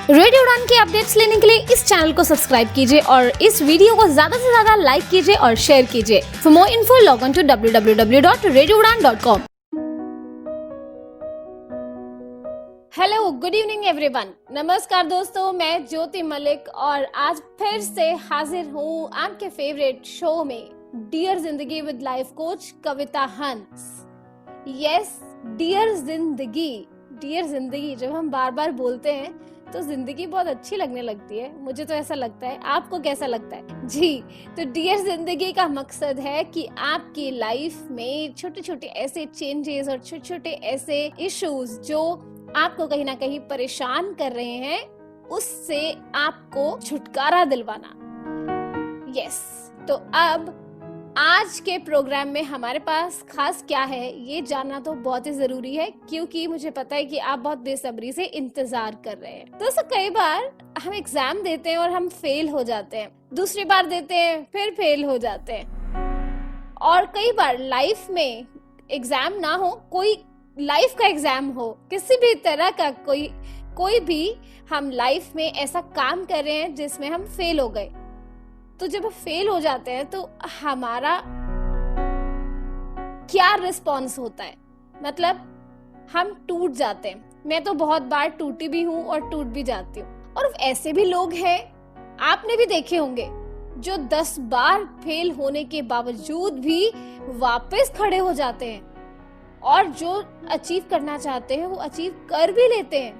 Radio उड़ान की updates लेने के लिए इस चैनल को सब्सक्राइब कीजिए और इस वीडियो को ज्यादा से ज्यादा लाइक कीजिए और शेयर कीजिए। For more info log on to www.radioudan.com। Hello, good evening everyone. नमस्कार दोस्तों, मैं ज्योति मलिक और आज फिर से हाजिर हूँ आपके फेवरेट शो में dear Zindagi with life coach Kavita Hans. Yes, dear जिंदगी जब हम बार बार बोलते हैं तो जिंदगी बहुत अच्छी लगने लगती है। मुझे तो ऐसा लगता है, आपको कैसा लगता है? जी, तो डियर जिंदगी का मकसद है कि आपकी लाइफ में छोटे छोटे ऐसे चेंजेस और छोटे छोटे ऐसे इश्यूज जो आपको कहीं ना कहीं परेशान कर रहे हैं, उससे आपको छुटकारा दिलवाना। यस, तो अब आज के प्रोग्राम में हमारे पास खास क्या है ये जानना तो बहुत ही जरूरी है, क्योंकि मुझे पता है कि आप बहुत बेसब्री से इंतजार कर रहे हैं। दोस्तों, कई बार हम एग्जाम देते हैं और हम फेल हो जाते हैं, दूसरी बार देते हैं फिर फेल हो जाते हैं, और कई बार लाइफ में एग्जाम ना हो, कोई लाइफ का एग्जाम हो, किसी भी तरह का कोई भी हम लाइफ में ऐसा काम कर रहे हैं जिसमें हम फेल हो गए, तो जब फेल हो जाते हैं तो हमारा क्या रिस्पॉन्स होता है? मतलब हम टूट जाते हैं। मैं तो बहुत बार टूटी भी हूँ और टूट भी जाती हूँ। और ऐसे भी लोग हैं, आपने भी देखे होंगे, जो 10 बार फेल होने के बावजूद भी वापस खड़े हो जाते हैं और जो अचीव करना चाहते हैं वो अचीव कर भी लेते हैं।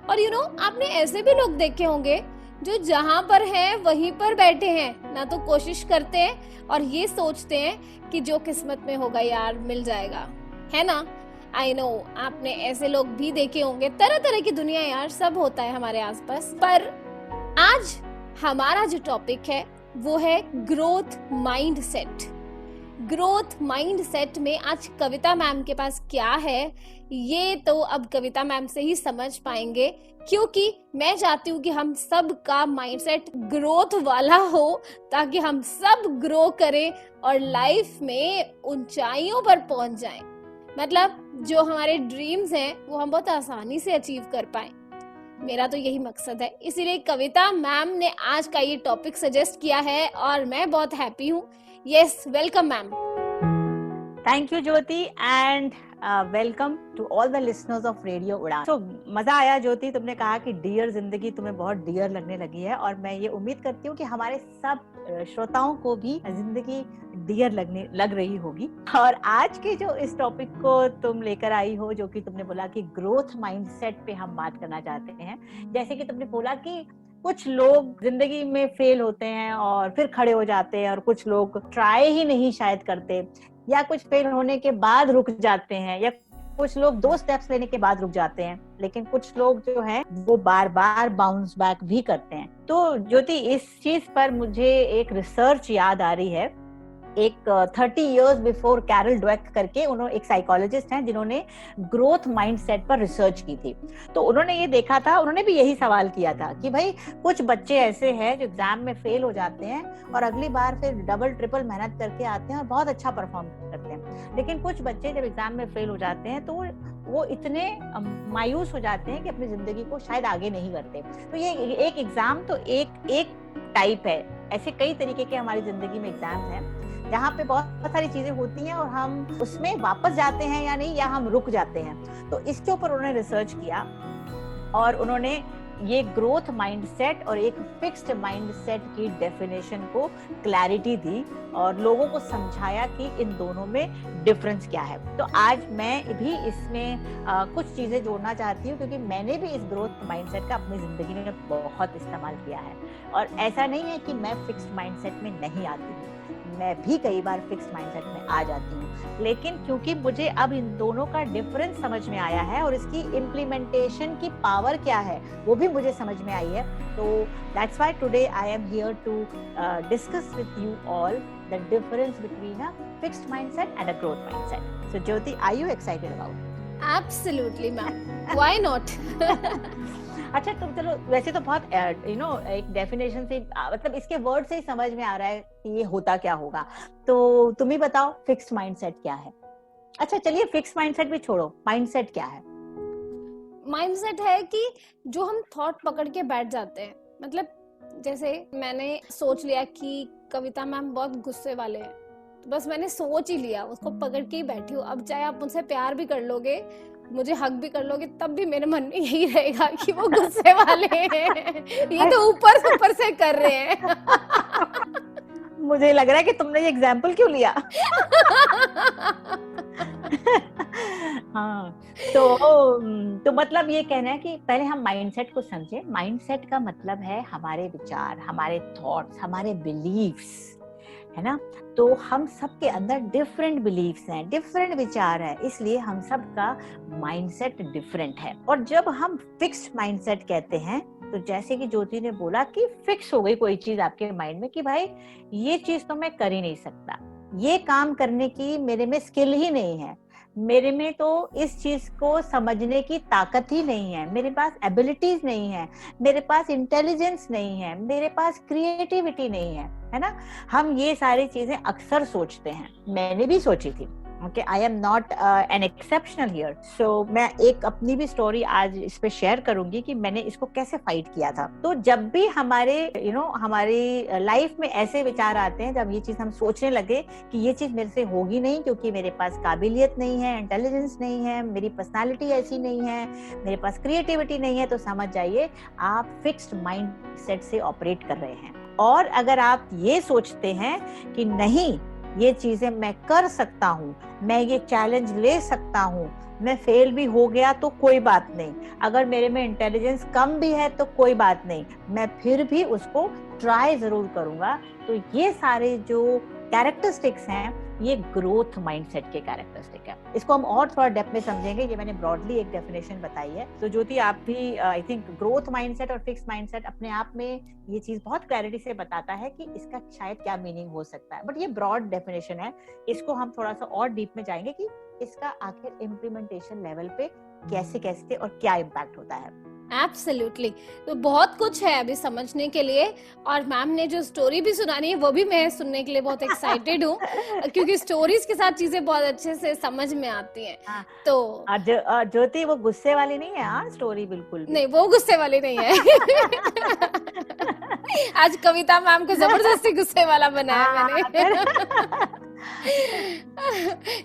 और आपने ऐसे भी लोग देखे होंगे जो जहां पर हैं वहीं पर बैठे हैं, ना तो कोशिश करते हैं और ये सोचते हैं कि जो किस्मत में होगा यार मिल जाएगा, है ना? आई नो, आपने ऐसे लोग भी देखे होंगे। तरह तरह की दुनिया यार, सब होता है हमारे आसपास। पर आज हमारा जो टॉपिक है वो है ग्रोथ माइंडसेट। ग्रोथ माइंडसेट में आज कविता मैम के पास क्या है ये तो अब कविता मैम से ही समझ पाएंगे, क्योंकि मैं चाहती हूँ कि हम सब का माइंडसेट ग्रोथ वाला हो, ताकि हम सब ग्रो करें और लाइफ में ऊंचाइयों पर पहुंच जाएं। मतलब जो हमारे ड्रीम्स हैं वो हम बहुत आसानी से अचीव कर पाएं। मेरा तो यही मकसद है, इसीलिए कविता मैम ने आज का ये टॉपिक सजेस्ट किया है और मैं बहुत हैप्पी हूँ। Yes, welcome ma'am. Thank you Jyoti and welcome to all the listeners of radio Udaan. तो मजा आया ज्योति, तुमने कहा कि डियर जिंदगी तुम्हें बहुत डियर लगने लगी है, और मैं ये उम्मीद करती हूँ कि हमारे सब श्रोताओं को भी जिंदगी डियर लग रही होगी। और आज के जो इस टॉपिक को तुम लेकर आई हो, जो कि तुमने बोला कि ग्रोथ माइंडसेट पे हम बात करना चाहते हैं। जैसे कि तुमने बोला कि कुछ लोग जिंदगी में फेल होते हैं और फिर खड़े हो जाते हैं, और कुछ लोग ट्राई ही नहीं शायद करते, या कुछ फेल होने के बाद रुक जाते हैं, या कुछ लोग 2 स्टेप्स लेने के बाद रुक जाते हैं, लेकिन कुछ लोग जो हैं वो बार बार बाउंस बैक भी करते हैं। तो ज्योति, इस चीज पर मुझे एक रिसर्च याद आ रही है। एक 30 years बिफोर कैरल ड्वेक करके उन्होंने एक साइकोलॉजिस्ट हैं जिन्होंने ग्रोथ माइंडसेट पर रिसर्च की थी। तो उन्होंने ये देखा था, उन्होंने भी यही सवाल किया था कि भाई कुछ बच्चे ऐसे हैं जो एग्जाम में फेल हो जाते हैं और अगली बार फिर डबल ट्रिपल मेहनत करके आते हैं और बहुत अच्छा परफॉर्म करते हैं, लेकिन कुछ बच्चे जब एग्जाम में फेल हो जाते हैं तो वो इतने मायूस हो जाते हैं कि अपनी जिंदगी को शायद आगे नहीं करते। तो ये एक एग्जाम तो एक टाइप है, ऐसे कई तरीके के हमारी जिंदगी में एग्जाम्स हैं जहाँ पे बहुत सारी चीजें होती हैं और हम उसमें वापस जाते हैं या नहीं, या हम रुक जाते हैं। तो इसके ऊपर उन्होंने रिसर्च किया और उन्होंने ये ग्रोथ माइंडसेट और एक फिक्स्ड माइंडसेट की डेफिनेशन को क्लैरिटी दी और लोगों को समझाया कि इन दोनों में डिफरेंस क्या है। तो आज मैं भी इसमें कुछ चीजें जोड़ना चाहती हूँ, क्योंकि मैंने भी इस ग्रोथ माइंडसेट का अपनी जिंदगी में बहुत इस्तेमाल किया है। और ऐसा नहीं है कि मैं फिक्स्ड माइंडसेट में नहीं आती हूँ, मैं भी कई बार फिक्स्ड माइंडसेट में आ जाती हूँ, लेकिन क्योंकि मुझे अब इन दोनों का डिफरेंस समझ में आया है और इसकी इम्प्लीमेंटेशन की पावर क्या है वो भी मुझे समझ में आई है, तो that's why today I am here to discuss with you all the difference between a fixed mindset and a growth mindset. So Jyoti, are you excited about? Absolutely ma'am, why not. अच्छा, तुम चलो, वैसे तो बहुत एक डेफिनेशन से मतलब इसके वर्ड से ही समझ में आ रहा है कि ये होता क्या होगा। तो तुम ही बताओ फिक्स्ड माइंडसेट क्या है? अच्छा चलिए, फिक्स्ड माइंडसेट भी छोड़ो, माइंडसेट क्या है? माइंडसेट है कि जो हम थॉट पकड़ के बैठ जाते हैं, मतलब जैसे मैंने सोच लिया कि कविता मैम बहुत गुस्से वाले हैं, तो बस मैंने सोच ही लिया, उसको पकड़ के ही बैठी हूँ। अब चाहे आप मुझसे प्यार भी कर लोगे, मुझे हक भी कर लोगे, तब भी मेरे मन में यही रहेगा कि वो गुस्से वाले हैं, ये तो ऊपर से कर रहे हैं। मुझे लग रहा है कि तुमने ये एग्जाम्पल क्यों लिया? हाँ, तो मतलब ये कहना है कि पहले हम माइंडसेट को समझे। माइंडसेट का मतलब है हमारे विचार, हमारे थॉट्स, हमारे बिलीव्स, है ना। तो हम सबके अंदर डिफरेंट बिलीव्स हैं, डिफरेंट विचार है, इसलिए हम सबका माइंडसेट डिफरेंट है। और जब हम फिक्स्ड माइंडसेट कहते हैं, तो जैसे कि ज्योति ने बोला कि फिक्स हो गई कोई चीज आपके माइंड में कि भाई ये चीज तो मैं कर ही नहीं सकता, ये काम करने की मेरे में स्किल ही नहीं है, मेरे में तो इस चीज को समझने की ताकत ही नहीं है, मेरे पास एबिलिटीज नहीं है, मेरे पास इंटेलिजेंस नहीं है, मेरे पास क्रिएटिविटी नहीं है ना। हम ये सारी चीजें अक्सर सोचते हैं, मैंने भी सोची थी। Okay, I am not an exceptional here. So मैं एक अपनी भी स्टोरी आज इस पे शेयर करूंगी कि मैंने इसको कैसे फाइट किया था। तो जब भी हमारे हमारी लाइफ में ऐसे विचार आते हैं, जब ये चीज हम सोचने लगे कि ये चीज मेरे से होगी नहीं क्योंकि मेरे पास काबिलियत नहीं है, इंटेलिजेंस नहीं है, मेरी पर्सनालिटी ऐसी नहीं है, मेरे पास क्रिएटिविटी नहीं है, तो समझ जाइए आप फिक्स्ड माइंड सेट से ऑपरेट कर रहे हैं। और अगर आप ये सोचते हैं कि नहीं, ये चीजें मैं कर सकता हूँ, मैं ये चैलेंज ले सकता हूँ, मैं फेल भी हो गया तो कोई बात नहीं, अगर मेरे में इंटेलिजेंस कम भी है तो कोई बात नहीं, मैं फिर भी उसको ट्राई जरूर करूंगा, तो ये सारे जो कैरेक्टरिस्टिक्स हैं, ये ग्रोथ माइंडसेट के कैरेक्टरिस्टिक है। इसको हम और थोड़ा डेप्थ में समझेंगे, ये मैंने ब्रॉडली एक डेफिनेशन बताई है। तो ज्योति, आप भी आई थिंक ग्रोथ माइंडसेट और फिक्स माइंडसेट अपने आप में ये चीज बहुत क्लैरिटी से बताता है कि इसका शायद क्या मीनिंग हो सकता है, बट ये ब्रॉड डेफिनेशन है। इसको हम थोड़ा सा और डीप में जाएंगे कि इसका आखिर इम्प्लीमेंटेशन लेवल पे कैसे कैसे और क्या इम्पैक्ट होता है। एब्सोल्युटली, तो बहुत कुछ है अभी समझने के लिए, और मैम ने जो स्टोरी भी सुनानी है वो भी मैं सुनने के लिए बहुत एक्साइटेड हूँ, क्योंकि स्टोरीज के साथ चीजें बहुत अच्छे से समझ में आती हैं। तो ज्योति वो गुस्से वाली नहीं है, स्टोरी बिल्कुल नहीं, वो गुस्से वाली नहीं है। आज कविता मैम को जबरदस्ती गुस्से वाला बनाया मैंने।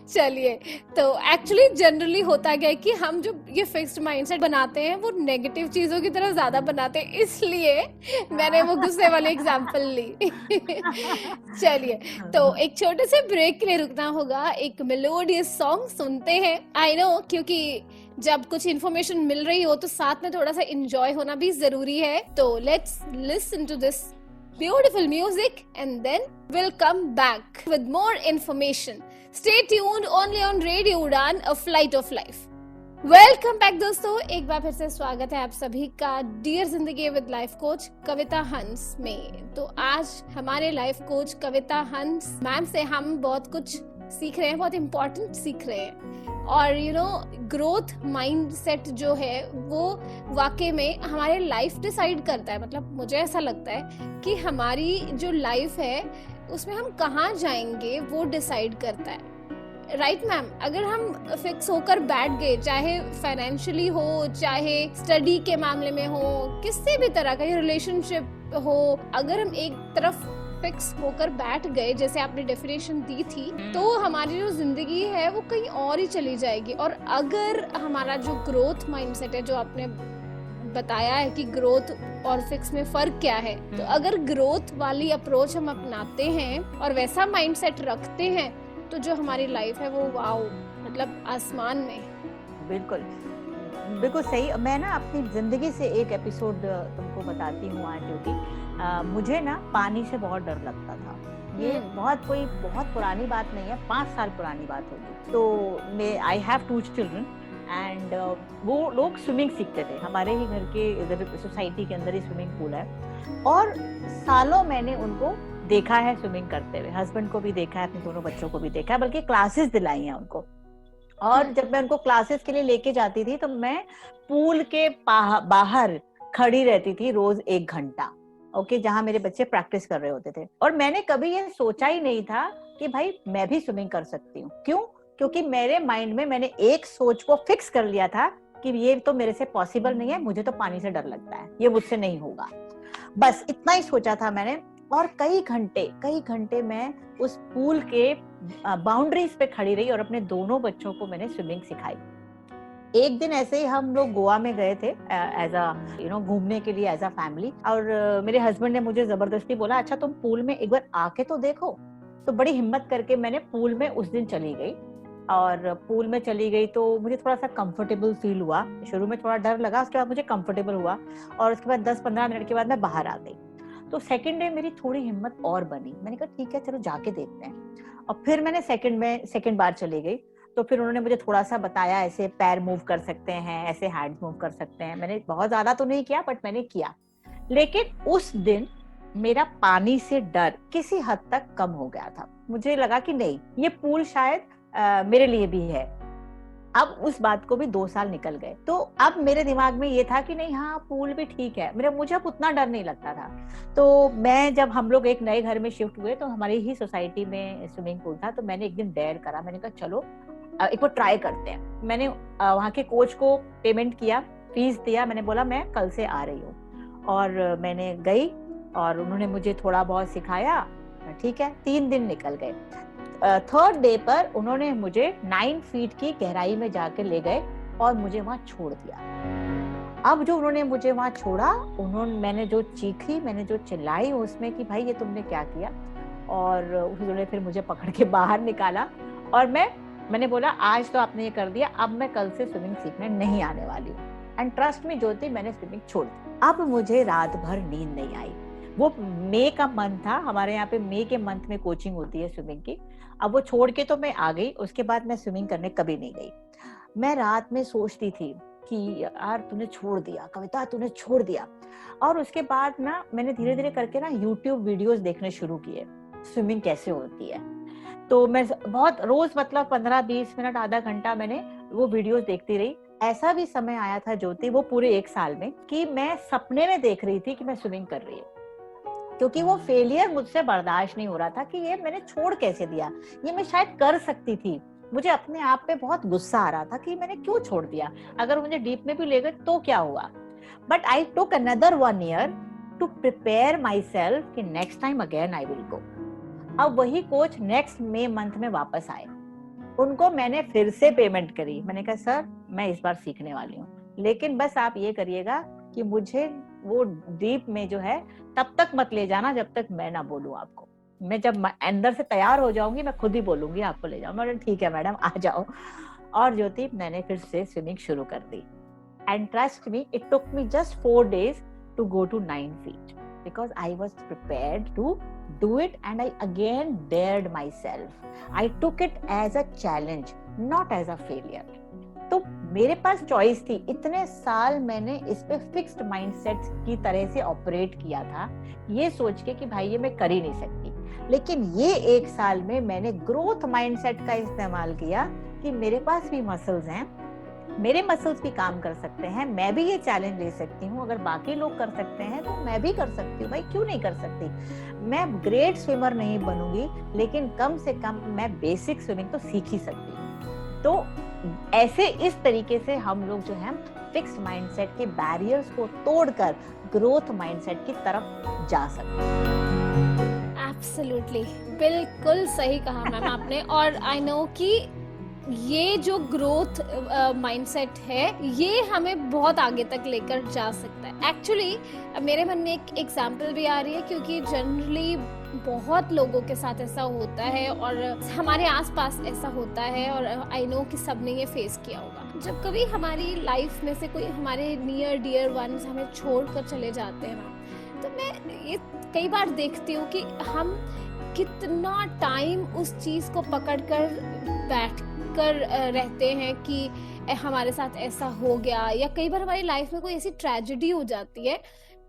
चलिए, तो एक्चुअली जनरली होता क्या है कि हम जो ये फिक्स्ड माइंडसेट बनाते हैं वो नेगेटिव चीजों की तरफ ज्यादा बनाते हैं, इसलिए मैंने वो गुस्से वाले एग्जांपल ली। चलिए, तो एक छोटे से ब्रेक के लिए रुकना होगा, एक मेलोडियस सॉन्ग सुनते हैं। आई नो, क्योंकि जब कुछ इन्फॉर्मेशन मिल रही हो तो साथ में थोड़ा सा एंजॉय होना भी जरूरी है। तो let's listen to this beautiful music and then we'll come back with more information. Stay tuned only on Radio Udan, a flight of life. Welcome back दोस्तों, एक बार फिर से स्वागत है आप सभी का dear Zindagi with life coach Kavita हंस में। तो आज हमारे लाइफ कोच कविता हंस मैम से हम बहुत कुछ सीख रहे हैं, बहुत इम्पोर्टेंट सीख रहे हैं। और ग्रोथ माइंडसेट जो है वो वाकई में हमारे लाइफ डिसाइड करता है। मतलब मुझे ऐसा लगता है कि हमारी जो लाइफ है उसमें हम कहाँ जाएंगे वो डिसाइड करता है। राइट मैम, अगर हम फिक्स होकर बैठ गए, चाहे फाइनेंशियली हो, चाहे स्टडी के मामले में हो, किसी भी तरह का रिलेशनशिप हो, अगर हम एक तरफ फिक्स होकर बैठ गए, जैसे आपने डेफिनेशन दी थी, तो हमारी जो जिंदगी है वो कहीं और ही चली जाएगी। और अगर हमारा जो ग्रोथ माइंडसेट है, जो आपने बताया है कि ग्रोथ और फिक्स में फर्क क्या है, तो अगर ग्रोथ वाली अप्रोच हम अपनाते हैं और वैसा माइंडसेट रखते हैं, तो जो हमारी लाइफ है वो वाओ, मतलब आसमान में। बिल्कुल बिल्कुल सही। मैं ना अपनी जिंदगी से एक एपिसोड तुमको बताती हूँ आज, जो कि मुझे ना पानी से बहुत डर लगता था। ये बहुत पुरानी बात नहीं है, 5 साल पुरानी बात होगी। तो आई हैव 2 चिल्ड्रन एंड वो लोग स्विमिंग सीखते थे, हमारे ही घर के इधर सोसाइटी के अंदर ही स्विमिंग पूल है, और सालों मैंने उनको देखा है स्विमिंग करते हुए। हस्बैंड को भी देखा है, अपने दोनों बच्चों को भी देखा है, बल्कि क्लासेस दिलाई हैं उनको। और जब मैं उनको क्लासेस के लिए लेके जाती थी तो मैं पूल के बाहर खड़ी रहती थी रोज 1 घंटा, ओके, जहां मेरे बच्चे प्रैक्टिस कर रहे होते थे। और मैंने कभी ये सोचा ही नहीं था कि भाई मैं भी स्विमिंग कर सकती हूँ। क्यों? क्योंकि मेरे माइंड में मैंने एक सोच को फिक्स कर लिया था कि ये तो मेरे से पॉसिबल नहीं है, मुझे तो पानी से डर लगता है, ये मुझसे नहीं होगा। बस इतना ही सोचा था मैंने। और कई घंटे मैं उस पूल के बाउंड्रीज पे खड़ी रही और अपने दोनों बच्चों को मैंने स्विमिंग सिखाई। एक दिन ऐसे ही हम लोग गोवा में गए थे एज अ घूमने के लिए एज अ फैमिली, और मेरे हस्बैंड ने मुझे जबरदस्ती बोला, अच्छा तुम पूल में एक बार आके तो देखो। तो बड़ी हिम्मत करके मैंने पूल में उस दिन चली गई, और पूल में चली गई तो मुझे थोड़ा सा कंफर्टेबल फील हुआ। शुरू में थोड़ा डर लगा, उसके बाद मुझे कंफर्टेबल हुआ, और उसके बाद 10-15 मिनट के बाद मैं बाहर आ गई। तो सेकंड डे मेरी थोड़ी हिम्मत और बनी, मैंने कहा ठीक है चलो जाके देखते हैं। और फिर मैंने सेकंड बार चली गई। तो फिर उन्होंने मुझे थोड़ा सा बताया, ऐसे पैर मूव कर सकते हैं, ऐसे हैंड्स मूव कर सकते हैं। मैंने बहुत ज्यादा तो नहीं किया, बट मैंने किया। लेकिन उस दिन मेरा पानी से डर किसी हद तक कम हो गया था। मुझे लगा कि नहीं, ये पूल शायद मेरे लिए भी है। अब उस बात को भी 2 साल निकल गए, तो अब मेरे दिमाग में ये था कि नहीं, हाँ पूल भी ठीक है, मुझे अब उतना डर नहीं लगता था। तो मैं जब हम लोग एक नए घर में शिफ्ट हुए तो हमारी ही सोसाइटी में स्विमिंग पूल था, तो मैंने एक दिन डेयर करा, मैंने कहा चलो एक बार ट्राई करते हैं। मैंने वहाँ के कोच को पेमेंट किया, फीस दिया, मैंने बोला मैं कल से आ रही हूँ। और मैंने गई और उन्होंने मुझे थोड़ा बहुत सिखाया। ठीक है, 3 दिन निकल गए। थर्ड डे पर उन्होंने मुझे 9 फीट की गहराई में जाके ले गए और मुझे वहां छोड़ दिया। अब जो उन्होंने मुझे वहां छोड़ा, मैंने जो चीखी, मैंने जो चिल्लाई उसमें कि भाई ये तुमने क्या किया, और उन्होंने फिर मुझे पकड़ के बाहर निकाला। और मैंने बोला आज तो आपने ये कर दिया, अब मैं कल से स्विमिंग सीखने नहीं आने वाली हूँ। एंड ट्रस्ट मी ज्योति, मैंने स्विमिंग छोड़ दी। अब मुझे रात भर नींद नहीं आई। वो मई का मंथ था, हमारे यहाँ पे मई के मंथ में कोचिंग होती है स्विमिंग की। अब वो छोड़ के तो मैं आ गई, उसके बाद मैं स्विमिंग करने कभी नहीं गई। मैं रात में सोचती थी कि यार तूने छोड़ दिया, कविता तूने छोड़ दिया। और उसके बाद ना मैंने धीरे धीरे करके ना यूट्यूब वीडियोस देखने शुरू किए, स्विमिंग कैसे होती है। तो मैं बहुत रोज मतलब 15-20 मिनट, आधा घंटा मैंने वो वीडियोस देखती रही। ऐसा भी समय आया था ज्योति, वो पूरे 1 साल में, कि मैं सपने में देख रही थी कि मैं स्विमिंग कर रही हूँ, क्योंकि वो फेलियर मुझसे बर्दाश्त नहीं हो रहा था कि ये मैंने छोड़ कैसे दिया, ये मैं शायद कर सकती थी। मुझे अपने आप पे बहुत गुस्सा आ रहा था कि मैंने क्यों छोड़ दिया, अगर मुझे डीप में भी ले गए तो क्या हुआ। But I took another 1 year to prepare myself कि next time again I will go. अब वही कोच नेक्स्ट मई मंथ में वापस आए, उनको मैंने फिर से पेमेंट करी। मैंने कहा सर मैं इस बार सीखने वाली हूँ, लेकिन बस आप ये करिएगा कि मुझे वो डीप में जो है तब तक मत ले जाना जब तक मैं ना बोलूं आपको। मैं जब अंदर से तैयार हो जाऊंगी मैं खुद ही बोलूंगी आपको ले जाओ। मैंने ठीक है मैडम आ जाओ। और ज्योति मैंने फिर से स्विमिंग शुरू कर दी। And trust me, it took me just 4 days to go to 9 feet because I was prepared to do it and I again dared myself. I took it as a challenge, not as a failure. तो मेरे पास choice थी। इतने साल मैंने इस पे fixed mindset की तरह से ऑपरेट किया था, ये सोच के कि भाई ये मैं कर ही नहीं सकती। लेकिन ये 1 साल में मैंने ग्रोथ माइंडसेट का इस्तेमाल किया कि मेरे पास भी मसल्स हैं, मेरे मसल्स भी काम कर सकते हैं, मैं भी ये चैलेंज ले सकती हूँ। अगर बाकी लोग कर सकते हैं तो मैं भी कर सकती हूँ, भाई क्यों नहीं कर सकती। मैं ग्रेट स्विमर नहीं बनूंगी, लेकिन कम से कम मैं बेसिक स्विमिंग तो सीख ही सकती हूँ। तो ऐसे इस तरीके से हम लोग जो है फिक्स्ड माइंडसेट के बैरियर्स को तोड़कर ग्रोथ माइंडसेट की तरफ जा सकते हैं। एब्सोल्युटली, बिल्कुल सही कहा मैम आपने। और आई नो कि ये जो ग्रोथ माइंडसेट है ये हमें बहुत आगे तक लेकर जा सकता है। एक्चुअली मेरे मन में एक एग्जांपल भी आ रही है, क्योंकि जनरली बहुत लोगों के साथ ऐसा होता है और हमारे आसपास ऐसा होता है, और आई नो कि सबने ये फेस किया होगा। जब कभी हमारी लाइफ में से कोई हमारे नियर डियर वंस हमें छोड़कर चले जाते हैं ना, तो मैं ये कई बार देखती हूँ कि हम कितना टाइम उस चीज को पकड़कर बैठ कर रहते हैं कि हमारे साथ ऐसा हो गया, या कई बार हमारी लाइफ में कोई ऐसी ट्रेजेडी हो जाती है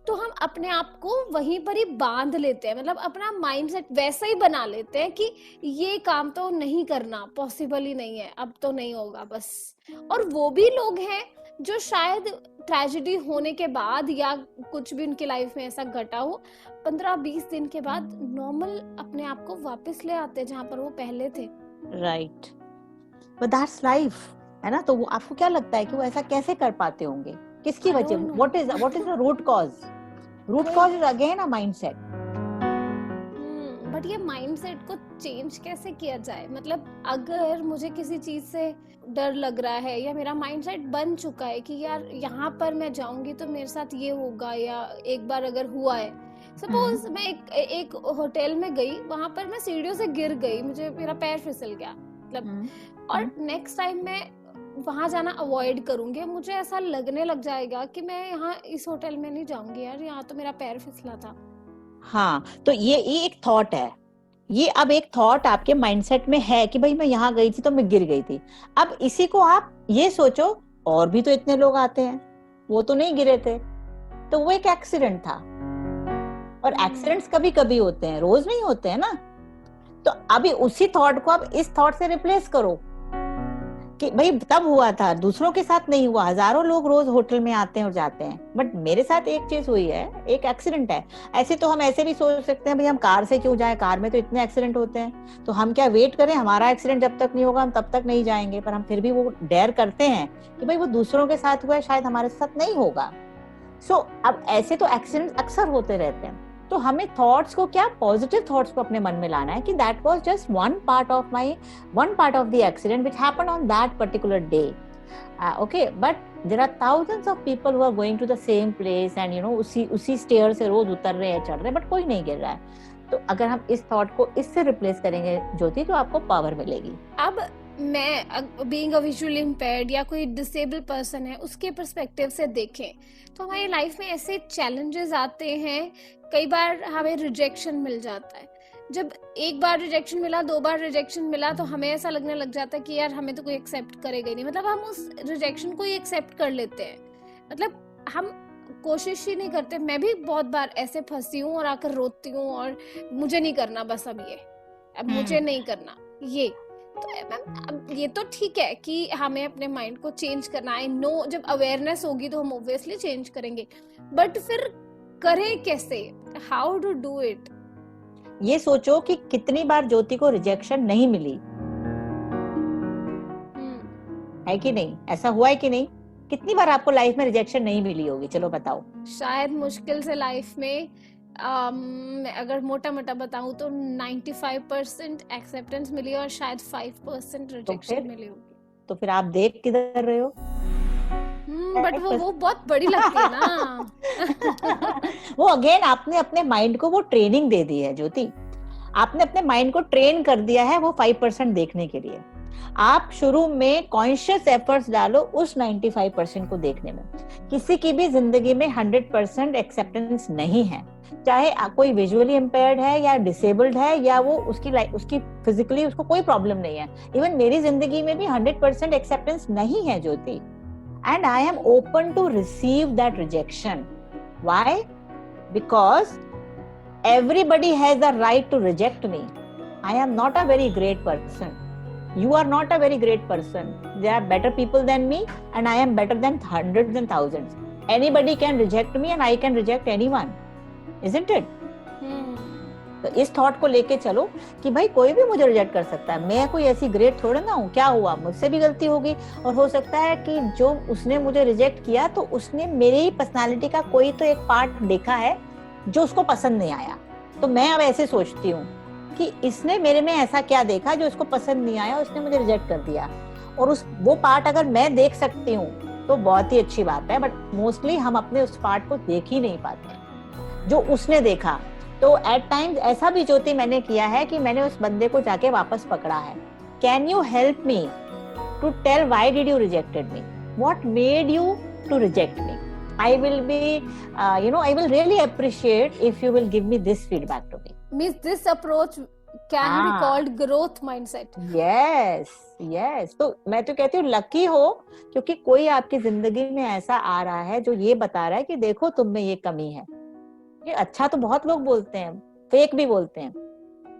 तो हम अपने आप को वहीं पर ही बांध लेते हैं, मतलब अपना माइंडसेट वैसा ही बना लेते हैं कि ये काम तो नहीं करना, पॉसिबल ही नहीं है, अब तो नहीं होगा बस। और वो भी लोग हैं जो शायद ट्रेजेडी होने के बाद या कुछ भी उनकी लाइफ में ऐसा घटा हो, 15-20 दिन के बाद नॉर्मल अपने आप को वापस ले आते हैं जहाँ पर वो पहले थे। Right, but that's life. है ना? तो वो आपको क्या लगता है कि वो ऐसा कैसे कर पाते होंगे? किसकी I वजह? don't know. What is the root cause? Root cause is again a mindset. But ये माइंडसेट को चेंज कैसे किया जाए? मतलब अगर मुझे किसी चीज से डर लग रहा है या मेरा माइंडसेट बन चुका है कि यार यहाँ पर मैं जाऊंगी तो मेरे साथ ये होगा, या एक बार अगर हुआ है, सपोज मैं एक होटल में गई, वहां पर मैं सीढ़ियों से गिर गई, मुझे मेरा पैर फिसल गया, मतलब और नेक्स्ट टाइम मैं वहां जाना अवॉइड करूंगी। मुझे ऐसा लगने लग जाएगा कि मैं यहाँ इस होटल में नहीं जाऊंगी यार, यहाँ तो मेरा पैर फिसला था। हाँ, तो ये एक थॉट है। ये अब एक थॉट आपके माइंडसेट में है कि भाई मैं यहाँ गई थी तो मैं गिर गई थी। अब इसी को आप ये सोचो, और भी तो इतने लोग आते हैं, वो तो नहीं गिरे थे, तो वो एक एक्सीडेंट था। और एक्सीडेंट्स कभी कभी होते हैं, रोज नहीं होते हैं ना। तो अभी उसी थॉट को आप इस थॉट से रिप्लेस करो कि भाई तब हुआ था, दूसरों के साथ नहीं हुआ। हजारों लोग रोज होटल में आते हैं और जाते हैं, बट मेरे साथ एक चीज हुई है, एक एक्सीडेंट है। ऐसे तो हम ऐसे भी सोच सकते हैं भाई हम कार से क्यों जाएं, कार में तो इतने एक्सीडेंट होते हैं, तो हम क्या वेट करें, हमारा एक्सीडेंट जब तक नहीं होगा हम तब तक नहीं जाएंगे। पर हम फिर भी वो डेयर करते हैं कि भाई वो दूसरों के साथ हुआ है, शायद हमारे साथ नहीं होगा। सो अब ऐसे तो एक्सीडेंट अक्सर होते रहते हैं। तो हमें थॉट्स को, क्या पॉजिटिव थॉट्स को अपने मन में लाना है कि that was just one part of the accident which happened on that particular day. Okay, but there are thousands of people who are going to the same place and you know उसी stair से रोज उतर रहे हैं, चढ़ रहे हैं, but कोई नहीं गिर रहा है। तो अगर हम इस थॉट को इससे रिप्लेस करेंगे ज्योति, तो आपको पावर मिलेगी। अब मैं बीइंग अ विजुअली इम्पेयर्ड या कोई डिसेबल पर्सन है, उसके पर्सपेक्टिव से देखें तो हमारी लाइफ में ऐसे चैलेंजेस आते हैं, कई बार हमें रिजेक्शन मिल जाता है। जब एक बार रिजेक्शन मिला, 2 बार रिजेक्शन मिला, तो हमें ऐसा लगने लग जाता है कि यार हमें तो कोई एक्सेप्ट करेगा ही नहीं, मतलब हम उस रिजेक्शन को ही एक्सेप्ट कर लेते हैं, मतलब हम कोशिश ही नहीं करते। मैं भी बहुत बार ऐसे फंसी हूँ और आकर रोती हूँ और मुझे नहीं करना, बस अब मुझे नहीं करना ये। तो मैम अब ये तो ठीक है कि हमें अपने माइंड को चेंज करना है, नो जब अवेयरनेस होगी तो हम ऑब्वियसली चेंज करेंगे, बट फिर करें कैसे, हाउ टू डू इट? ये सोचो कि कितनी बार ज्योति को रिजेक्शन नहीं मिली है कि नहीं? ऐसा हुआ है कि नहीं? कितनी बार आपको लाइफ में रिजेक्शन नहीं मिली होगी, चलो बताओ। शायद मुश्किल से लाइफ में अगर मोटा मोटा बताऊं तो 95% एक्सेप्टेंस मिली और शायद 5% रिजेक्शन मिली होगी। तो फिर आप देख किधर रहे हो? बट वो बहुत बड़ी लगती है ना। वो अगेन आपने अपने माइंड को वो ट्रेनिंग दे दी है ज्योति, आपने अपने माइंड को ट्रेन कर दिया है वो 5% देखने के लिए। आप शुरू में कॉन्शियस एफर्ट्स डालो उस 95% को देखने में। किसी की भी जिंदगी में 100% एक्सेप्टेंस नहीं है, चाहे कोई विजुअली इम्पेयर्ड है या डिसेबल्ड है या वो उसकी फिजिकली उसको कोई प्रॉब्लम नहीं है। इवन मेरी जिंदगी में भी 100% एक्सेप्टेंस नहीं है ज्योति, and I am open to receive that rejection. Why? Because everybody has the right to reject me. I am not a very great person. You are not a very great person. There are better people than me and I am better than hundreds and thousands. Anybody can reject me and I can reject anyone. Isn't it? तो इस thought को लेके चलो कि भाई कोई भी मुझे रिजेक्ट कर सकता है, मैं कोई ऐसी ग्रेट थोड़ा ना हूँ, क्या हुआ, मुझसे भी गलती होगी। और हो सकता है कि जो उसने मुझे रिजेक्ट किया तो उसने मेरी पर्सनालिटी का कोई तो एक पार्ट देखा है जो उसको पसंद नहीं आया। तो मैं अब ऐसे सोचती हूँ कि इसने मेरे में ऐसा क्या देखा जो उसको पसंद नहीं आया, उसने मुझे रिजेक्ट कर दिया। और वो पार्ट अगर मैं देख सकती हूँ तो बहुत ही अच्छी बात है, बट मोस्टली हम अपने उस पार्ट को देख ही नहीं पाते जो उसने देखा। तो एट टाइम्स ऐसा भी ज्योति मैंने किया है कि मैंने उस बंदे को जाके वापस पकड़ा है। Can you help me to tell why did you rejected me, what made you to reject me? I will be I will really appreciate if you will give me this feedback to me. Means this approach can be called growth mindset. Yes. तो मैं तो कहती हूँ lucky हो, क्योंकि कोई आपकी जिंदगी में ऐसा आ रहा है जो ये बता रहा है कि देखो तुम में ये कमी है। ये अच्छा तो बहुत लोग बोलते हैं, फेक भी बोलते हैं,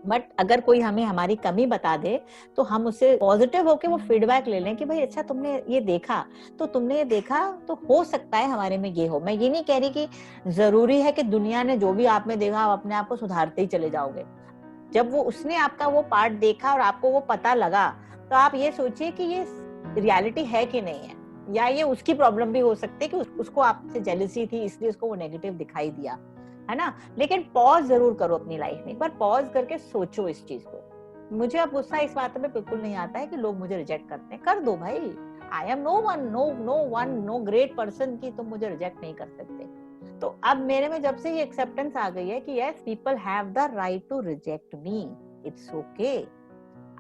बट अगर कोई हमें हमारी कमी बता दे तो हम उससे पॉजिटिव होके वो फीडबैक ले लें कि भाई अच्छा तुमने ये देखा, तो तुमने ये देखा तो हो सकता है हमारे में ये हो। मैं ये नहीं कह रही कि जरूरी है कि दुनिया ने जो भी आप में देखा आप अपने आप को सुधारते ही चले जाओगे। जब वो उसने आपका वो पार्ट देखा और आपको वो पता लगा तो आप ये सोचिए कि ये रियलिटी है कि नहीं है, या ये उसकी प्रॉब्लम भी हो सकती है कि उसको आपसे जेलसी थी इसलिए उसको वो नेगेटिव दिखाई दिया, है ना। लेकिन पॉज जरूर करो अपनी लाइफ में, एक बार पॉज करके सोचो इस चीज को। मुझे अब गुस्सा इस बात पे बिल्कुल नहीं आता है कि लोग मुझे रिजेक्ट करते हैं, कर दो भाई, I am no great person की तुम मुझे रिजेक्ट नहीं कर सकते। तो अब मेरे में जब से ये एक्सेप्टेंस आ गई है कि yes, people have the right to reject me, it's okay,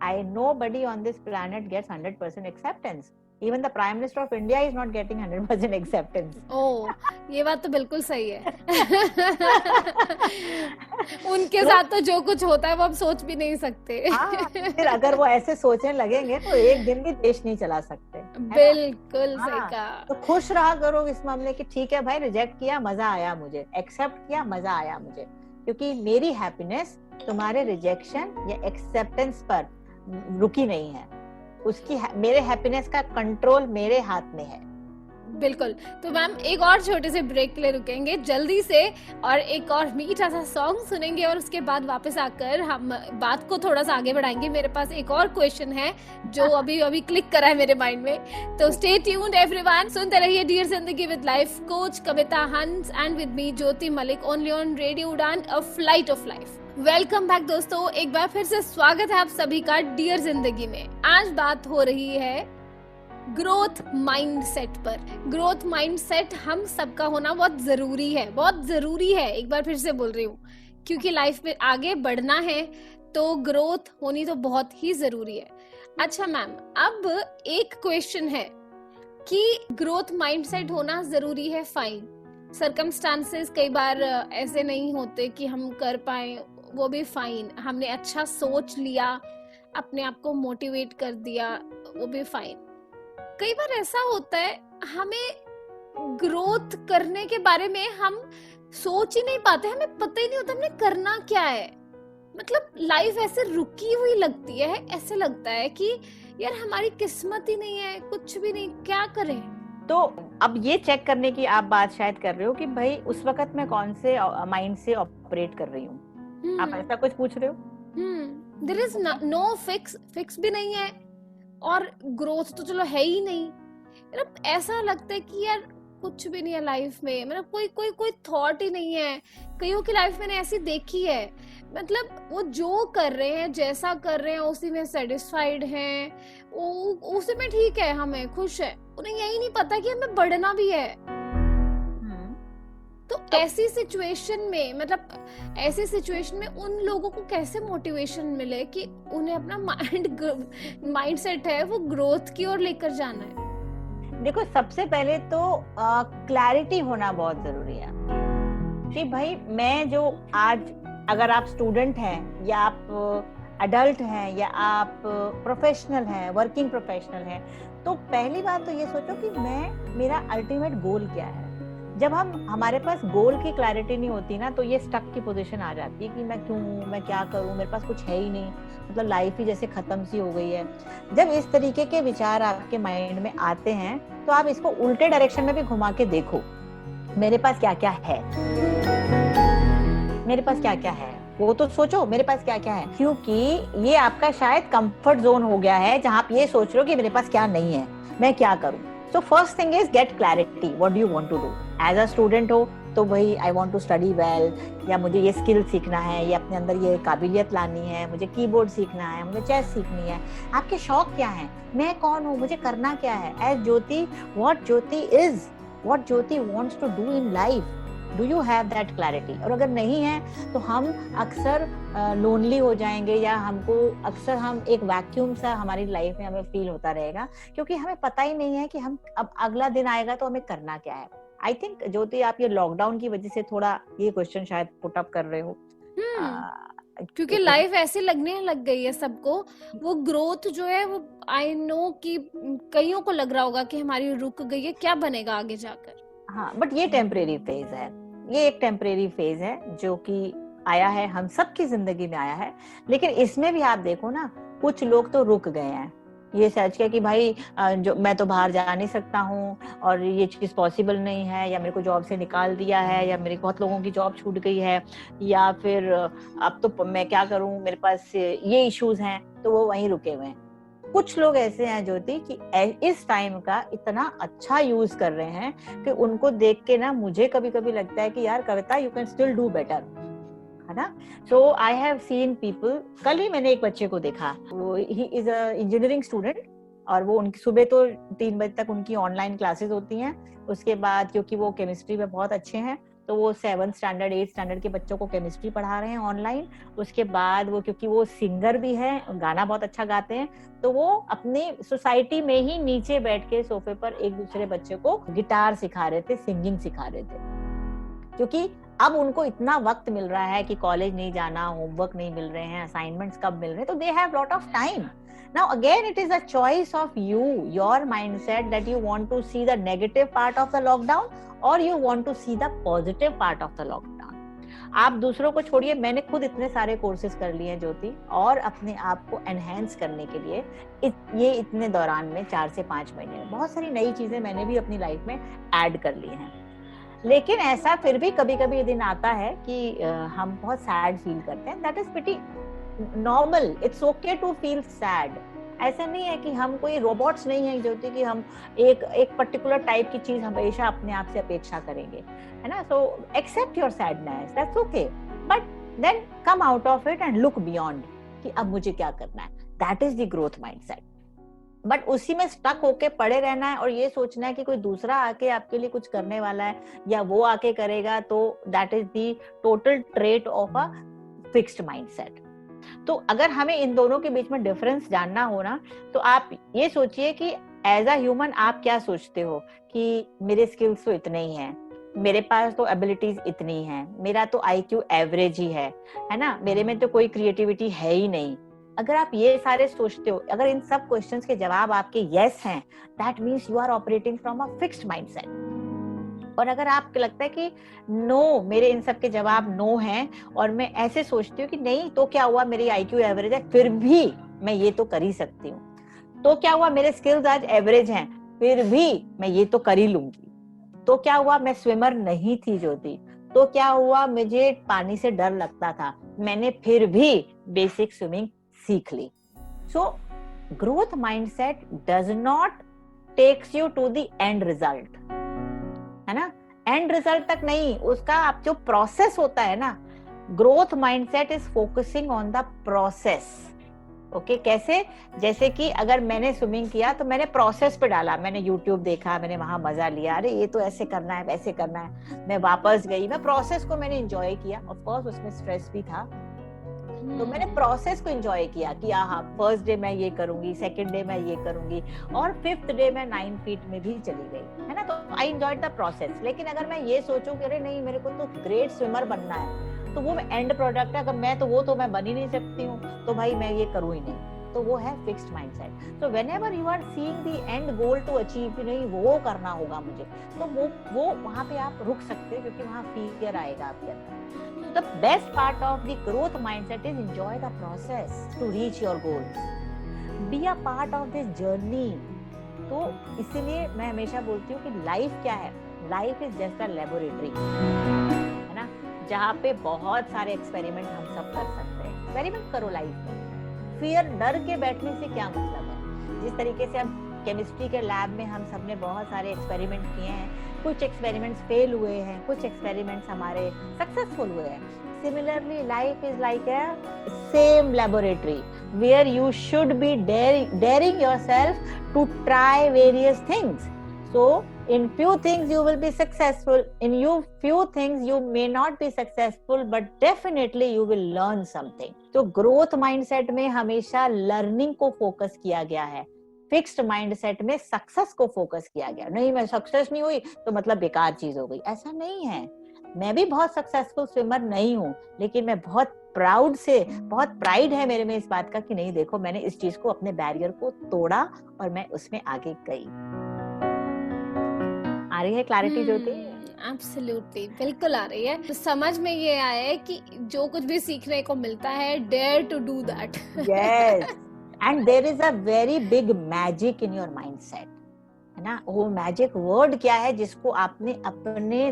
I nobody on this planet gets 100% acceptance. Even the Prime Minister of India is not getting 100% acceptance. ओह, ये बात तो बिल्कुल सही है। उनके साथ तो जो कुछ होता है वो हम सोच भी नहीं सकते। हाँ, फिर अगर वो ऐसे सोचने लगेंगे तो एक दिन भी देश नहीं चला सकते। बिल्कुल सही कहा। तो खुश रहा करो इस मामले की, ठीक है भाई, रिजेक्ट किया, मजा आया मुझे, एक्सेप्ट किया, मजा आया मुझे, क्योंकि मेरी हैप्पीनेस तुम्हारे रिजेक्शन या एक्सेप्टेंस पर रुकी नहीं है, उसकी मेरे हैप्पीनेस का कंट्रोल मेरे हाथ में है। बिल्कुल। तो मैम एक और छोटे से ब्रेक के लिए रुकेंगे जल्दी से, और एक और मीठा सा सॉन्ग सुनेंगे, और उसके बाद वापस आकर हम बात को थोड़ा सा आगे बढ़ाएंगे। मेरे पास एक और क्वेश्चन है जो अभी क्लिक करा है मेरे माइंड में। तो स्टे ट्यून्ड एवरीवन, सुनते रहिए dear Zindagi with life coach Kavita Hans and with me Jyoti Malik, only on radio Udaan, a flight of life. Welcome back दोस्तों, एक बार फिर से स्वागत है आप सभी का डियर जिंदगी में। आज बात हो रही है ग्रोथ माइंडसेट पर। ग्रोथ माइंडसेट हम सबका होना बहुत जरूरी है, बहुत जरूरी है, एक बार फिर से बोल रही हूँ, क्योंकि लाइफ में आगे बढ़ना है तो ग्रोथ होनी तो बहुत ही जरूरी है। अच्छा मैम, अब एक क्वेश्चन है कि ग्रोथ माइंडसेट होना जरूरी है, फाइन, सर्कमस्टांसेस कई बार ऐसे नहीं होते कि हम कर पाए, वो भी फाइन, हमने अच्छा सोच लिया, अपने आप को मोटिवेट कर दिया, वो भी फाइन। कई बार ऐसा होता है हमें ग्रोथ करने के बारे में हम सोच ही नहीं पाते, हमें पता ही नहीं होता हमने करना क्या है, मतलब लाइफ ऐसे रुकी हुई लगती है, ऐसे लगता है कि यार हमारी किस्मत ही नहीं है, कुछ भी नहीं, क्या करें। तो अब ये चेक करने की आप बात शायद कर रहे हो कि भाई उस वक्त मैं कौन से माइंड से ऑपरेट कर रही हूँ, आप ऐसा कुछ पूछ रहे हो? देयर इज नो फिक्स भी नहीं है, और ग्रोथ तो चलो है ही नहीं, मतलब ऐसा लगता है कि यार कुछ भी नहीं है लाइफ में, मतलब कोई थॉट ही नहीं है। कईयों की लाइफ मैंने ऐसी देखी है, मतलब वो जो कर रहे हैं, जैसा कर रहे हैं, उसी में सेटिस्फाइड हैं, उसी में ठीक है, हमें खुश है, उन्हें यही नहीं पता कि हमें बढ़ना भी है। तो ऐसी सिचुएशन में, मतलब ऐसी सिचुएशन में उन लोगों को कैसे मोटिवेशन मिले कि उन्हें अपना माइंडसेट है वो ग्रोथ की ओर लेकर जाना है? देखो, सबसे पहले तो क्लैरिटी होना बहुत जरूरी है कि भाई मैं जो आज, अगर आप स्टूडेंट हैं या आप अडल्ट हैं या आप प्रोफेशनल हैं, वर्किंग प्रोफेशनल हैं, तो पहली बात तो ये सोचो कि मेरा अल्टीमेट गोल क्या है। जब हमारे पास गोल की क्लैरिटी नहीं होती ना, तो ये स्टक की पोजीशन आ जाती है कि मैं क्यों हूँ, मैं क्या करूँ, मेरे पास कुछ है ही नहीं, मतलब लाइफ ही जैसे खत्म सी हो गई है। जब इस तरीके के विचार आपके माइंड में आते हैं तो आप इसको उल्टे डायरेक्शन में भी घुमा के देखो, मेरे पास क्या क्या है, मेरे पास क्या क्या है, वो तो सोचो मेरे पास क्या क्या है, क्योंकि ये आपका शायद कंफर्ट जोन हो गया है जहां आप ये सोच रहे हो कि मेरे पास क्या नहीं है, मैं क्या करूं। So first thing is get clarity. What do you want to do? As a student हो तो भाई I want to study well, या मुझे ये स्किल सीखना है, या अपने अंदर ये काबिलियत लानी है, मुझे कीबोर्ड सीखना है, मुझे चेस सीखनी है। आपके शौक क्या है, मैं कौन हूँ, मुझे करना क्या है। As Jyoti, what Jyoti is, what Jyoti wants to do in life. Do you have that clarity? और अगर नहीं है तो हम अक्सर लोनली हो जाएंगे, या हमको अक्सर हम एक वैक्यूम सा हमारी लाइफ में हमें फील होता रहेगा, क्योंकि हमें पता ही नहीं है कि हम अब अगला दिन आएगा तो हमें करना क्या है। आई थिंक ज्योति, आप ये लॉकडाउन की वजह से थोड़ा ये क्वेश्चन शायद पुट अप कर रहे हो, क्योंकि लाइफ ऐसे लगने लग गई है सबको, वो ग्रोथ जो है वो आई नो कि कईयों को लग रहा होगा कि हमारी रुक गई है, क्या बनेगा आगे जाकर। हाँ, बट ये टेम्परेरी फेज है, ये एक टेम्परेरी फेज है जो कि आया है, हम सबकी जिंदगी में आया है। लेकिन इसमें भी आप देखो ना, कुछ लोग तो रुक गए हैं ये सोच के कि भाई जो मैं तो बाहर जा नहीं सकता हूँ और ये चीज पॉसिबल नहीं है, या मेरे को जॉब से निकाल दिया है, या मेरे बहुत लोगों की जॉब छूट गई है, या फिर अब तो मैं क्या करूँ, मेरे पास ये इश्यूज हैं, तो वो वहीं रुके हुए हैं। कुछ लोग ऐसे हैं ज्योति कि इस टाइम का इतना अच्छा यूज कर रहे हैं कि उनको देख के ना मुझे कभी कभी लगता है कि यार Kavita, you can still do better, है ना। So I have seen people, कल ही मैंने एक बच्चे को देखा, he is a engineering student, और वो उनकी सुबह तो 3 बजे तक उनकी ऑनलाइन क्लासेस होती हैं, उसके बाद क्योंकि वो केमिस्ट्री में बहुत अच्छे हैं तो वो 7th स्टैंडर्ड 8th स्टैंडर्ड के बच्चों को केमिस्ट्री पढ़ा रहे हैं ऑनलाइन। उसके बाद वो, क्योंकि वो सिंगर भी है, गाना बहुत अच्छा गाते हैं, तो वो अपनी सोसाइटी में ही नीचे बैठ के सोफे पर एक दूसरे बच्चे को गिटार सिखा रहे थे, सिंगिंग सिखा रहे थे, क्योंकि अब उनको इतना वक्त मिल रहा है कि कॉलेज नहीं जाना, होमवर्क नहीं मिल रहे हैं, असाइनमेंट्स कब मिल रहे हैं, तो they have lot of time. Now again it is a choice of you, your mindset, that you want to see the negative part of the lockdown or you want to see the positive part of the lockdown. आप दूसरों को छोड़िए, मैंने खुद इतने सारे courses कर लिए हैं ज्योति, और अपने आप को एनहेंस करने के लिए ये इतने दौरान में 4 से 5 महीने में बहुत सारी नई चीजें मैंने भी अपनी लाइफ में ऐड कर ली हैं. लेकिन ऐसा फिर भी कभी कभी ये दिन आता है कि हम बहुत सैड फील करते हैं. That is pretty normal, it's okay to feel sad. ऐसा नहीं है कि हम कोई रोबोट्स नहीं है ज्योति कि हम एक पर्टिकुलर टाइप की चीज हमेशा अपने आप से अपेक्षा करेंगे, है ना. So accept your sadness, that's okay, but then come out of it and look beyond कि अब मुझे क्या करना है. That is the growth mindset. But उसी में स्टक होके पड़े रहना है और ये सोचना है कि कोई दूसरा आके आपके लिए कुछ करने वाला है या वो आके करेगा, तो that is the total trait of a fixed mindset. तो अगर हमें इन दोनों के बीच में डिफरेंस जानना हो ना, तो आप ये सोचिए कि एज अ ह्यूमन आप क्या सोचते हो कि मेरे स्किल्स तो इतने ही हैं, मेरे पास तो एबिलिटीज इतनी हैं, मेरा तो IQ एवरेज ही है ना, मेरे में तो कोई क्रिएटिविटी है ही नहीं. अगर आप ये सारे सोचते हो, अगर इन सब क्वेश्चंस के जवाब आपके यस हैं, that means you are operating from a fixed mindset. और अगर आपको लगता है कि नो, मेरे इन सब के जवाब नो हैं और मैं ऐसे सोचती हूँ कि नहीं तो क्या हुआ, मेरी IQ एवरेज है फिर भी मैं ये तो कर ही सकती हूँ, तो क्या हुआ, मेरे स्किल्स आज एवरेज हैं फिर भी मैं ये तो कर ही लूंगी, तो क्या हुआ, मैं स्विमर नहीं थी ज्योति, तो क्या हुआ, मुझे पानी से डर लगता था, मैंने फिर भी बेसिक स्विमिंग सीख ली. So growth mindset does not takes you to the end result, है ना. एंड रिजल्ट तक नहीं, उसका आप जो प्रोसेस होता है ना, growth mindset is focusing on the process. Okay, कैसे, जैसे कि अगर मैंने स्विमिंग किया तो मैंने प्रोसेस पे डाला, मैंने YouTube देखा, मैंने वहां मजा लिया, अरे ये तो ऐसे करना है वैसे करना है, मैं वापस गई, मैं प्रोसेस को मैंने एंजॉय किया. ऑफ कोर्स उसमें स्ट्रेस भी था, तो मैंने प्रोसेस को एंजॉय किया कि हाँ, फर्स्ट डे मैं ये करूंगी, सेकंड डे मैं ये करूंगी, और 5th डे मैं 9 फीट में भी चली गई, है ना. तो आई एंजॉयड द प्रोसेस. लेकिन अगर मैं ये सोचूं कि अरे नहीं, मेरे को तो ग्रेट स्विमर बनना है, तो वो एंड प्रोडक्ट है, अगर मैं तो वो तो मैं बन ही नहीं सकती हूँ, तो भाई मैं ये करूँ ही नहीं, तो वो है fixed mindset. So whenever you are seeing the end goal to achieve, नहीं वो करना होगा मुझे, तो वो वहां पे आप रुक सकते हो, क्योंकि वहां फियर आएगा आपके अंदर. The best part of the growth mindset is enjoy the process to reach your goals. Be a part of this journey. तो इसीलिए मैं हमेशा बोलती हूँ कि लाइफ क्या है, life is just a laboratory, है ना, जहाँ पे बहुत सारे एक्सपेरिमेंट हम सब कर सकते हैं. एक्सपेरिमेंट करो लाइफ में, फियर डर के बैठने से क्या मतलब है. जिस तरीके से हम केमिस्ट्री के लैब में हम सबने बहुत सारे एक्सपेरिमेंट किए हैं, कुछ एक्सपेरिमेंट्स फेल हुए हैं, कुछ एक्सपेरिमेंट्स हमारे सक्सेसफुल हुए हैं. Similarly, life is like a same laboratory where you should be daring yourself to try various things. So, in few things you will be successful, in few things you may not be successful, but definitely you will learn something. तो growth mindset में हमेशा learning को focus किया गया है. Fixed mindset में success को focus किया गया. नहीं, मैं सक्सेस नहीं हुई तो मतलब बेकार चीज हो गई, ऐसा नहीं है. मैं भी बहुत सक्सेसफुल स्विमर नहीं हूँ, लेकिन मैं बहुत प्राइड है मेरे में इस बात का कि नहीं देखो, मैंने इस चीज को, अपने बैरियर को तोड़ा और मैं उसमें आगे गई. आ रही है क्लैरिटी ज्योति? एब्सोल्युटली, बिल्कुल आ रही है. तो समझ में ये आया है कि जो कुछ भी सीखने को मिलता है, dare to do that. Yes, and there is a very big magic in your mindset, है ना. वो मैजिक वर्ड क्या है जिसको आपने अपने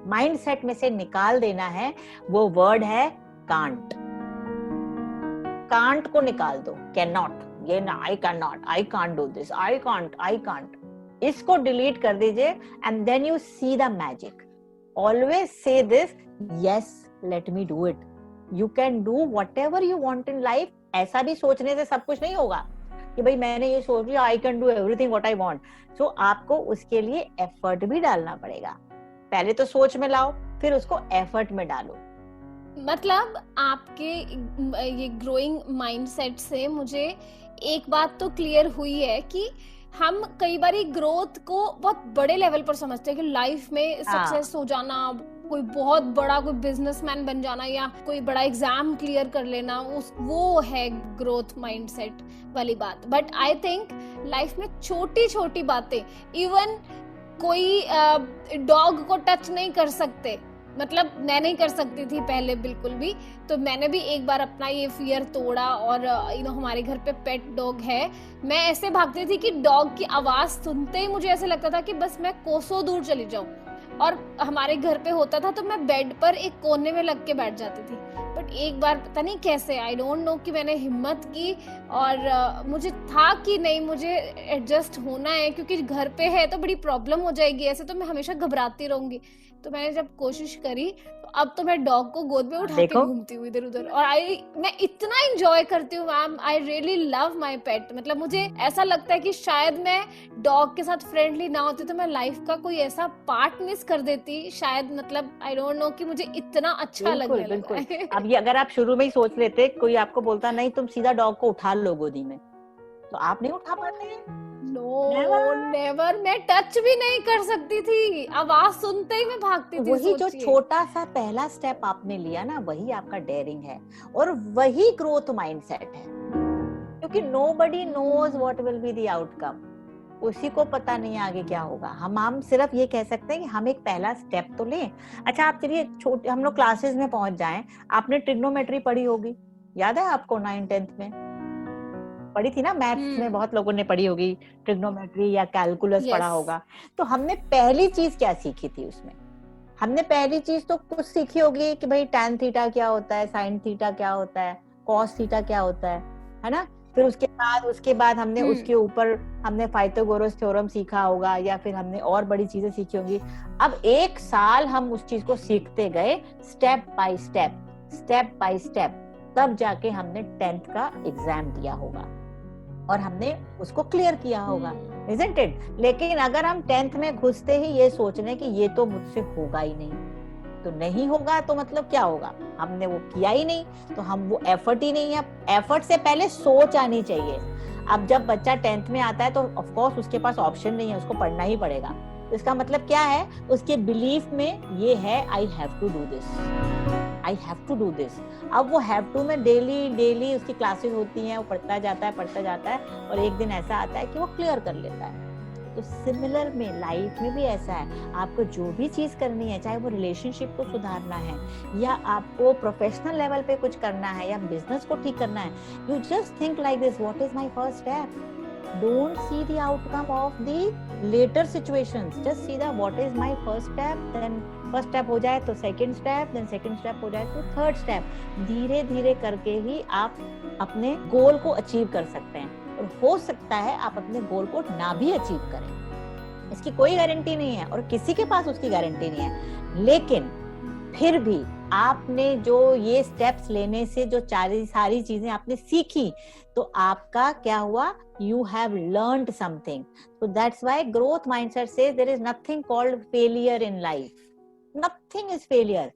माइंडसेट में से निकाल देना है, वो वर्ड है कांट. कांट को निकाल दो, कैन नॉट. ये ना, I can not, I can't do this, I can't, इसको डिलीट कर दीजिए and then you see the magic. Always say this, yes let me do it. You can do whatever you want in life. ऐसा भी सोचने से सब कुछ नहीं होगा कि भाई मैंने ये सोच लिया I can do everything what I want. So आपको उसके लिए एफर्ट भी डालना पड़ेगा. पहले तो सोच में लाओ, फिर उसको एफर्ट में डालो. मतलब आपके ये ग्रोइंग माइंडसेट से मुझे एक बात तो क्लियर हुई है कि हम कई बार ग्रोथ को बहुत बड़े लेवल पर समझते हैं कि लाइफ में सक्सेस हो जाना, कोई बहुत बड़ा कोई बिजनेसमैन बन जाना या कोई बड़ा एग्जाम क्लियर कर लेना, वो है ग्रोथ माइंडसेट वाली बात. बट आई थिंक लाइफ में छोटी छोटी बातें, इवन कोई डॉग को टच नहीं कर सकते, मतलब मैं नहीं कर सकती थी पहले बिल्कुल भी, तो मैंने भी एक बार अपना ये फियर तोड़ा और हमारे घर पे पेट डॉग है. मैं ऐसे भागती थी कि डॉग की आवाज सुनते ही मुझे ऐसे लगता था कि बस मैं कोसों दूर चली जाऊं. और हमारे घर पे होता था तो मैं बेड पर एक कोने में लग के बैठ जाती थी. बट एक बार पता नहीं कैसे, आई डोंट नो, कि मैंने हिम्मत की और मुझे था कि नहीं, मुझे एडजस्ट होना है क्योंकि घर पे है तो बड़ी प्रॉब्लम हो जाएगी, ऐसे तो मैं हमेशा घबराती रहूंगी. तो मैंने जब कोशिश करी तो अब तो मैं डॉग को गोद में उठा के घूमती हूँ इधर उधर. और मैं इतना एंजॉय करती हूँ ma'am. I really love my पेट. मतलब मुझे ऐसा लगता है कि शायद मैं डॉग के साथ फ्रेंडली ना होती तो मैं लाइफ का कोई ऐसा पार्ट मिस कर देती शायद. मतलब आई डोंट नो कि मुझे इतना अच्छा लगने लगा है. अब ये अगर आप शुरू में ही सोच लेते, कोई आपको बोलता नहीं तुम सीधा डॉग को उठा लो गोदी में, तो आप नहीं उठा पाते. No never. मैं टच भी नहीं कर सकती थी, आवाज सुनते ही मैं भागती थी. वही जो छोटा सा पहला स्टेप आपने लिया ना, वही आपका डेयरिंग है और वही ग्रोथ माइंडसेट है. क्योंकि nobody knows what will be the outcome. उसी को पता नहीं आगे क्या होगा. हम सिर्फ ये कह सकते हैं कि हम एक पहला स्टेप तो लें. अच्छा आप चलिए छोटे हम लोग क्लासेस में पहुंच जाएं. आपने ट्रिग्नोमेट्री पढ़ी होगी, याद है आपको? 9th-10th में पढ़ी थी ना. मैथ्स में बहुत लोगों ने पढ़ी होगी ट्रिग्नोमेट्री या कैलकुलस पढ़ा होगा. तो हमने पहली चीज क्या सीखी थी उसमें? हमने पहली चीज तो कुछ सीखी होगी कि भाई tan थीटा क्या होता है, sin थीटा क्या होता है, cos थीटा क्या होता है ना. फिर उसके बाद हमने उसके ऊपर हमने पाइथागोरस थ्योरम सीखा होगा या फिर हमने और बड़ी चीजें सीखी होंगी. अब 1 साल हम उस चीज को सीखते गए स्टेप बाय स्टेप, तब जाके हमने 10th का एग्जाम दिया होगा और हमने उसको क्लियर किया होगा, isn't it? लेकिन अगर हम 10th में घुसते ही ये सोचने कि ये तो मुझसे होगा ही नहीं, तो नहीं होगा तो मतलब क्या होगा? हमने वो किया ही नहीं, तो हम वो एफर्ट ही नहीं है. एफर्ट से पहले सोच आनी चाहिए. अब जब बच्चा 10th में आता है तो ऑफ कोर्स उसके पास ऑप्शन नहीं है, उसको पढ़ना ही पड़ेगा. इसका मतलब क्या है? उसके बिलीफ में ये है I have to do this. अब वो हैव टू में डेली उसकी क्लासेस होती हैं, वो पढ़ता जाता है और एक दिन ऐसा आता है कि वो क्लियर कर लेता है. तो सिमिलर में लाइफ में भी ऐसा है. आपको जो भी चीज करनी है, चाहे वो रिलेशनशिप को सुधारना है या आपको प्रोफेशनल लेवल पे कुछ करना है या बिजनेस को ठीक करना है, you just think like this, what is my first step. Don't see the outcome of the later situations. Just see that what is my first step. Then first step हो जाए तो second step, then second step हो जाए तो third step. धीरे धीरे करके ही आप अपने गोल को अचीव कर सकते हैं. और हो सकता है आप अपने गोल को ना भी अचीव करें, इसकी कोई गारंटी नहीं है और किसी के पास उसकी गारंटी नहीं है. लेकिन फिर भी आपने जो ये स्टेप्स लेने से जो सारी चीजें आपने सीखी, तो आपका क्या हुआ? You have learned something. So that's why growth mindset says there is nothing called failure in life. Nothing is failure.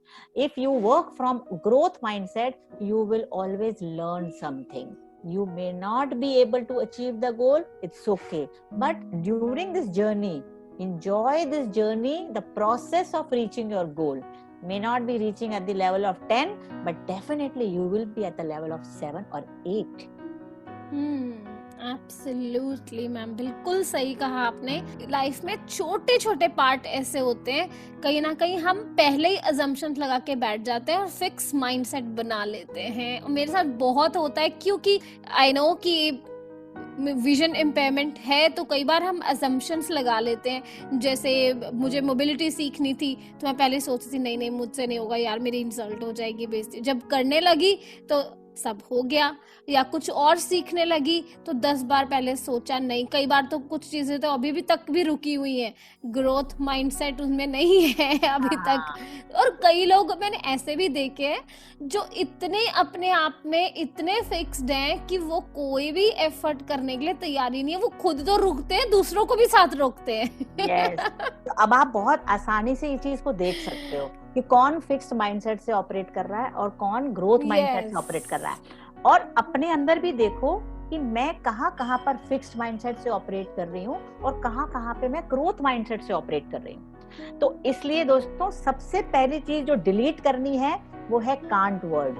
If you work from growth mindset, you will always learn something. You may not be able to achieve the goal. It's okay. But during this journey, enjoy this journey, the process of reaching your goal. May not be reaching at the level of 10, but definitely you will be at the level of 7 or 8. Absolutely ma'am, बिल्कुल सही कहा आपने. Life में छोटे छोटे part ऐसे होते हैं, कहीं ना कहीं हम पहले ही अजम्पशंस लगा के बैठ जाते हैं और फिक्स माइंडसेट बना लेते हैं. मेरे साथ बहुत होता है क्योंकि आई नो कि विजन इम्पेयरमेंट है, तो कई बार हम अजम्पशंस लगा लेते हैं. जैसे मुझे मोबिलिटी सीखनी थी तो मैं पहले सोचती थी नहीं मुझसे नहीं होगा यार, मेरी इंसल्ट हो जाएगी, बेइज्जती. जब करने लगी तो सब हो गया, या कुछ और सीखने लगी तो 10 बार पहले सोचा नहीं। कई बार तो कुछ चीजें तो अभी भी तक भी रुकी हुई हैं, ग्रोथ माइंडसेट उनमें नहीं है अभी तक। और कई लोग मैंने ऐसे भी देखे हैं जो इतने अपने आप में इतने फिक्स्ड हैं कि वो कोई भी एफर्ट करने के लिए तैयार ही नहीं है। वो खुद तो रुकते हैं, दूसरों को भी साथ रोकते हैं। yes. तो अब आप बहुत आसानी से इस चीज को देख सकते हो कि कौन फिक्स्ड माइंडसेट से ऑपरेट कर रहा है और कौन ग्रोथ माइंडसेट से ऑपरेट कर रहा है। और अपने अंदर भी देखो कि मैं कहाँ पर फिक्स्ड माइंडसेट से ऑपरेट कर रही हूँ और कहाँ पे मैं ग्रोथ माइंडसेट से ऑपरेट कर रही हूँ। तो इसलिए दोस्तों सबसे पहली चीज जो डिलीट करनी है वो है कांट वर्ड,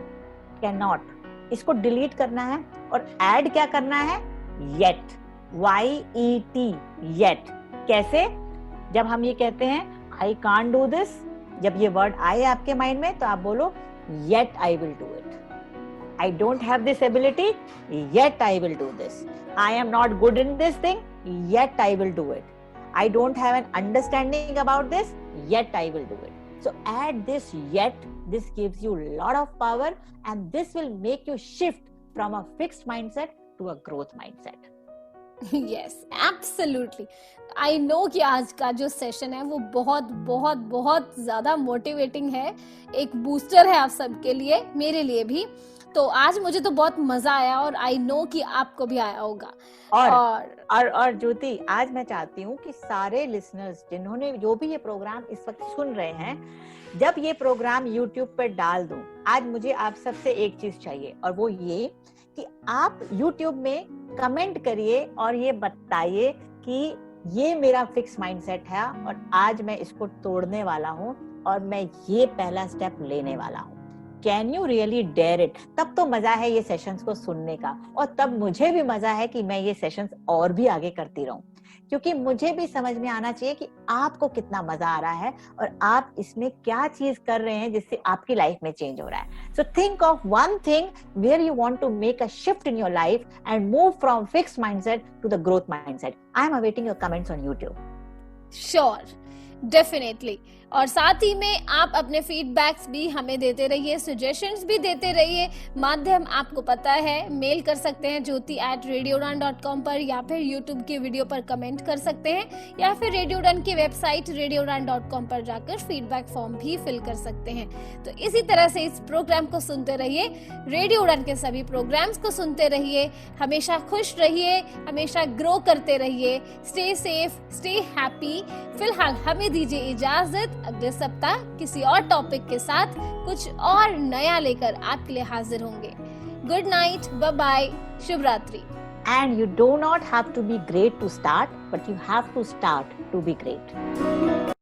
कैन नॉट। इसको डिलीट करना है और ऐड क्या करना है, येट, YET, येट। कैसे? जब हम ये कहते हैं आई कांट डू दिस, जब ये वर्ड आए आपके माइंड में तो आप बोलो yet I will do it. I don't have this ability, yet I will do this. I am not good in this thing, yet I will do it. I don't have an understanding about this, yet I will do it. So add this yet, this gives you a lot of power and this will make you shift from a fixed mindset to a growth mindset. Yes, absolutely. I know कि आज का जो session है वो बहुत बहुत बहुत ज्यादा मोटिवेटिंग है, एक बूस्टर है आप सबके लिए, मेरे लिए भी। तो आज मुझे तो बहुत मजा आया और आई नो कि आपको भी आया होगा। और ज्योति, आज मैं चाहती हूँ कि सारे लिसनर्स जिन्होंने जो भी ये प्रोग्राम इस वक्त सुन रहे हैं, जब ये प्रोग्राम यूट्यूब पर डाल दूं, आज मुझे आप सबसे एक चीज चाहिए और वो ये कि आप यूट्यूब में कमेंट करिए और ये बताइए कि ये मेरा फिक्स माइंडसेट है और आज मैं इसको तोड़ने वाला हूँ और मैं ये पहला स्टेप लेने वाला हूँ। Can you really dare it? तब तो मजा है ये सेशंस को सुनने का और तब मुझे भी मजा है कि मैं ये सेशंस और भी आगे करती रहूं, क्योंकि मुझे भी समझ में आना चाहिए कि आपको कितना मजा आ रहा है और आप इसमें क्या चीज कर रहे हैं जिससे आपकी लाइफ में चेंज हो रहा है। So think of one thing where you want to make a shift in your life and move from fixed mindset to the growth mindset. I am awaiting your comments on YouTube. Sure, definitely. और साथ ही में आप अपने feedbacks भी हमें देते रहिए, suggestions भी देते रहिए। माध्यम आपको पता है, मेल कर सकते हैं jyoti@radioudan.com पर, या फिर यूट्यूब की वीडियो पर कमेंट कर सकते हैं, या फिर रेडियो उड़ान की वेबसाइट radioudan.com पर जाकर फीडबैक फॉर्म भी फिल कर सकते हैं। तो इसी तरह से इस प्रोग्राम को सुनते रहिए, रेडियो उड़ान के सभी प्रोग्राम्स को सुनते रहिए, हमेशा खुश रहिए, हमेशा ग्रो करते रहिए। Stay safe, stay happy. फिलहाल हमें दीजिए इजाजत, अगले सप्ताह किसी और टॉपिक के साथ कुछ और नया लेकर आपके लिए हाजिर होंगे। गुड नाइट, बाय बाय, शुभ रात्रि। And you do not have to be great to start, but you have to start to be great.